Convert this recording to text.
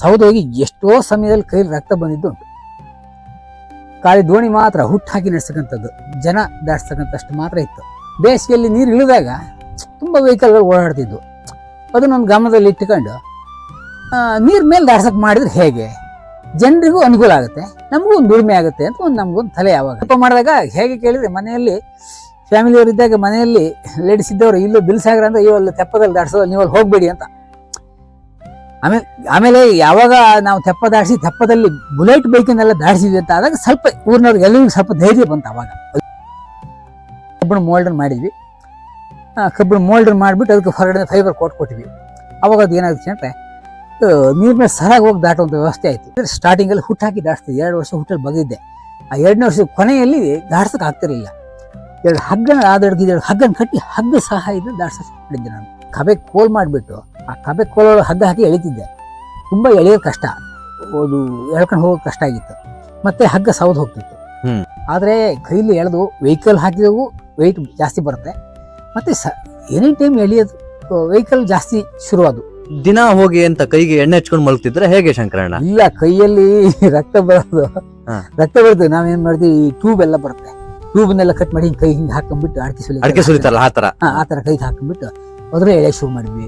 ಸೌದೋಗಿ ಎಷ್ಟೋ ಸಮಯದಲ್ಲಿ ಕೈಲಿ ರಕ್ತ ಬಂದಿದ್ದು ಉಂಟು. ಖಾಲಿ ದೋಣಿ ಮಾತ್ರ ಹುಟ್ಟು ಹಾಕಿ ನಡೆಸ್ತಕ್ಕಂಥದ್ದು, ಜನ ದಾಟಿಸ್ತಕ್ಕಂಥಷ್ಟು ಮಾತ್ರ ಇತ್ತು. ಬೇಸಿಗೆಯಲ್ಲಿ ನೀರು ಇಳಿದಾಗ ತುಂಬ ವೆಹಿಕಲ್ಗಳು ಓಡಾಡ್ತಿದ್ವು. ಅದನ್ನೊಂದು ಗಮನದಲ್ಲಿ ಇಟ್ಟುಕೊಂಡು ನೀರ್ ಮೇಲೆ ದಾಡ್ಸಕ್ ಮಾಡಿದ್ರೆ ಹೇಗೆ ಜನರಿಗೂ ಅನುಕೂಲ ಆಗುತ್ತೆ, ನಮಗೂ ಒಂದು ದುಡಿಮೆ ಆಗುತ್ತೆ ಅಂತ ಒಂದು ನಮಗೊಂದು ತಲೆ. ಯಾವಾಗ ಮಾಡಿದಾಗ ಹೇಗೆ ಕೇಳಿದ್ರೆ, ಮನೆಯಲ್ಲಿ ಫ್ಯಾಮಿಲಿಯವರು ಇದ್ದಾಗ ಮನೆಯಲ್ಲಿ ಲೇಡೀಸ್ ಇದ್ದವರು ಇಲ್ಲೂ ಬಿಲ್ಸಾಗರ ಅಂತ ಇವಲ್ಲಿ ತೆಪ್ಪದಲ್ಲಿ ದಾಡ್ಸೋದು, ನೀವು ಅಲ್ಲಿ ಹೋಗ್ಬೇಡಿ ಅಂತ. ಆಮೇಲೆ ಯಾವಾಗ ನಾವು ತೆಪ್ಪ ದಾಡಿಸಿ ತೆಪ್ಪದಲ್ಲಿ ಬುಲೆಟ್ ಬೈಕನ್ನೆಲ್ಲ ದಾಡಿಸಿದ್ವಿ ಅಂತ ಆದಾಗ ಸ್ವಲ್ಪ ಊರಿನವ್ರಿಗೆ ಎಲ್ಲರಿಗೂ ಸ್ವಲ್ಪ ಧೈರ್ಯ ಬಂತು. ಅವಾಗ ಕಬ್ಬಿಣ ಮೋಲ್ಡರ್ ಮಾಡಿದ್ವಿ. ಕಬ್ಬಿಣ ಮೋಲ್ಡರ್ ಮಾಡಿಬಿಟ್ಟು ಅದಕ್ಕೆ ಹೊರಗಡೆ ಫೈಬರ್ ಕೊಟ್ಬಿಟ್ವಿ. ಅವಾಗ ಅದು ಏನಾಗುತ್ತೆ ಅಂದರೆ ನೀರ್ ಮೇಲೆ ಸರಾಗಿ ಹೋಗಿ ದಾಟುವಂಥ ವ್ಯವಸ್ಥೆ ಆಯಿತು. ಸ್ಟಾರ್ಟಿಂಗಲ್ಲಿ ಹುಟ್ಟು ಹಾಕಿ ದಾಟಿಸ್ತಿದ್ದೆ. 2 ವರ್ಷ ಹುಟ್ಟಲ್ಲಿ ಬಗ್ಗಿದ್ದೆ. ಆ 2ನೇ ವರ್ಷದ ಕೊನೆಯಲ್ಲಿ ದಾಡ್ಸಕ್ಕೆ ಆಗ್ತಿರಲಿಲ್ಲ. 2 ಹಗ್ಗನ ಆದಡ್ಗಿದ್ದು ಹಗ್ಗನ ಕಟ್ಟಿ ಹಗ್ಗ ಸಹಾಯದಿಂದ ದಾಡ್ಸಕ್ಕೆ ಮಾಡಿದ್ದೆ ನಾನು. ಕಬೆ ಕೋಲ್ ಮಾಡಿಬಿಟ್ಟು ಆ ಕಬೆ ಕೋಲೊಳಗೆ ಹಗ್ಗ ಹಾಕಿ ಎಳಿತಿದ್ದೆ. ತುಂಬ ಎಳೆಯೋದು ಕಷ್ಟ, ಅದು ಎಳ್ಕೊಂಡು ಹೋಗೋದು ಕಷ್ಟ ಆಗಿತ್ತು. ಮತ್ತೆ ಹಗ್ಗ ಸೌದು ಹೋಗ್ತಿತ್ತು. ಆದರೆ ಕೈಲಿ ಎಳೆದು ವೆಹಿಕಲ್ ಹಾಕಿದವು ವೆಯ್ಟ್ ಜಾಸ್ತಿ ಬರುತ್ತೆ. ಮತ್ತೆ ಎನಿ ಟೈಮ್ ಎಳೆಯೋದು ವೆಹಿಕಲ್ ಜಾಸ್ತಿ ಶುರುವಾದು. ದಿನ ಹೋಗಿ ಅಂತ ಕೈಗೆ ಎಣ್ಣೆ ಹಚ್ಕೊಂಡು ಮಲಗ್ತಿದ್ರೆ ಹೇಗೆ ಶಂಕರಣ್ಣ? ಇಲ್ಲ, ಕೈಯಲ್ಲಿ ರಕ್ತ ಬರೋದು, ರಕ್ತ ಬರುತ್ತೆ. ನಾವೇನ್ ಮಾಡ್ತೀವಿ, ಟ್ಯೂಬ್ ಎಲ್ಲ ಬರುತ್ತೆ. ಟ್ಯೂಬ್ನೆಲ್ಲ ಕಟ್ ಮಾಡಿ ಕೈ ಹಿಂಗೆ ಹಾಕೊಂಡ್ಬಿಟ್ಟು ಅಡಿಕೆ ಸುಲಿತಾರಲ್ಲ ಆ ತರ ಕೈಗೆ ಹಾಕೊಂಡ್ಬಿಟ್ಟು ಅದ್ರ ಎಳೆ ಶುರು ಮಾಡಿದ್ವಿ.